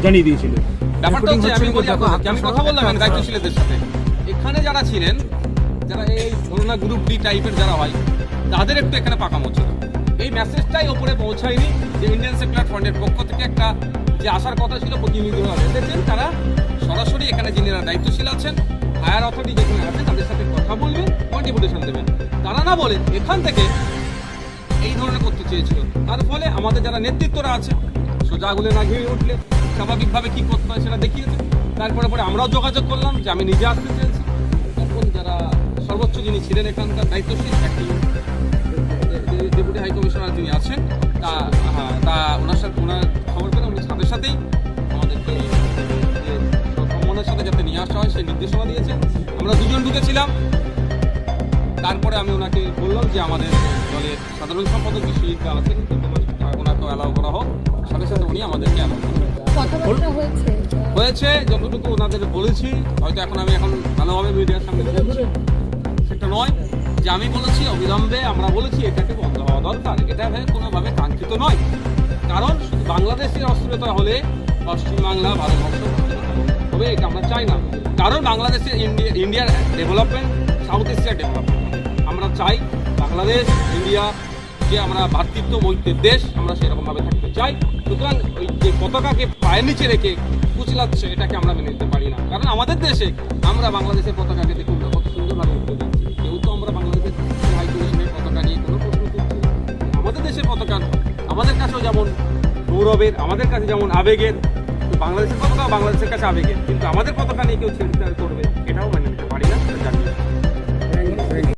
জানিয়ে দিয়েছিল। ব্যাপারটা হচ্ছে আমি কথা বললাম দায়িত্বশীলদের সাথে, এখানে যারা ছিলেন, যারা এই ধরুন গ্রুপ ডি টাইপের যারা হয়, তাদের একটু এখানে পাকামো ছিল। এই মেসেজটাই ওপরে পৌঁছায়নি যে ইন্ডিয়ান সেকুলার ফ্রন্টের পক্ষ থেকে একটা যে আসার কথা ছিল, প্রতিনিধিরা এসেছেন, তারা সরাসরি এখানে যিনারা দায়িত্বশীল আছেন, হায়ার অথরিটি যেখানে আছে তাদের সাথে কথা বলবেন এবং ডেপুটেশন দেবেন। তারা না বলে এখান থেকে এই ধরনের করতে চেয়েছিল। তার ফলে আমাদের যারা নেতৃত্বরা আছে সোজাগুলো না ঘিরে উঠলে স্বাভাবিকভাবে কী করতে হয় সেটা দেখিয়েছে। তারপরে পরে আমরাও যোগাযোগ করলাম যে আমি নিজে আসতে চেয়েছি। তখন যারা সর্বোচ্চ যিনি ছিলেন এখানকার দায়িত্বশীল একটি ডেপুটি হাই কমিশনার যিনি আছেন, তা ওনার সাথে ওনার খবর পেলে উনি সাথে সাথেই আমাদেরকে সম্মানের সাথে যাতে নিয়ে আসা হয় সেই নির্দেশনা দিয়েছেন। আমরা দুজন ঢুকেছিলাম। তারপরে আমি ওনাকে বললাম যে আমাদের দলের সাধারণ সম্পাদক বিশ্বজিৎ আছেন, ওনাকে অ্যালাউ করা হোক। সাথে সাথে উনি আমাদেরকে অ্যালাউ হয়েছে যতটুকু ওনাদের বলেছি। হয়তো এখন ভালোভাবে মিডিয়ার সামনে বলছি সেটা নয় যে আমি বলেছি অবিলম্বে আমরা বলেছি এটাকে বন্ধ হওয়া দরকার। এটা কোনোভাবে কাঙ্ক্ষিত নয়, কারণ শুধু বাংলাদেশের অস্থিরতা হলে পশ্চিমবাংলা ভারতবর্ষ হবে এটা আমরা চাই না। কারণ বাংলাদেশের ইন্ডিয়ার ডেভেলপমেন্ট, সাউথ এশিয়ার ডেভেলপমেন্ট আমরা চাই। বাংলাদেশ ইন্ডিয়া যে আমরা ভ্রাতৃত্ব মৈত্রের দেশ, আমরা সেরকমভাবে থাকতে চাই। সুতরাং ওই যে পতাকাকে পায়ের নিচে রেখে কুচিলাচ্ছে এটাকে আমরা মেনে নিতে পারি না। কারণ আমাদের দেশে আমরা বাংলাদেশের পতাকাকে দেখুন কত সুন্দরভাবে উঠে দিচ্ছি। কেউ তো আমরা বাংলাদেশের হাই কমিশনের পতাকা নিয়ে কোনো প্রশ্ন করছি না। আমাদের দেশের পতাকা আমাদের কাছেও যেমন গৌরবের, আমাদের কাছে যেমন আবেগের। বাংলাদেশের পতাকা বাংলাদেশের কাছে আবেগের, কিন্তু আমাদের পতাকা নিয়ে কেউ ছেড়ে করবে এটাও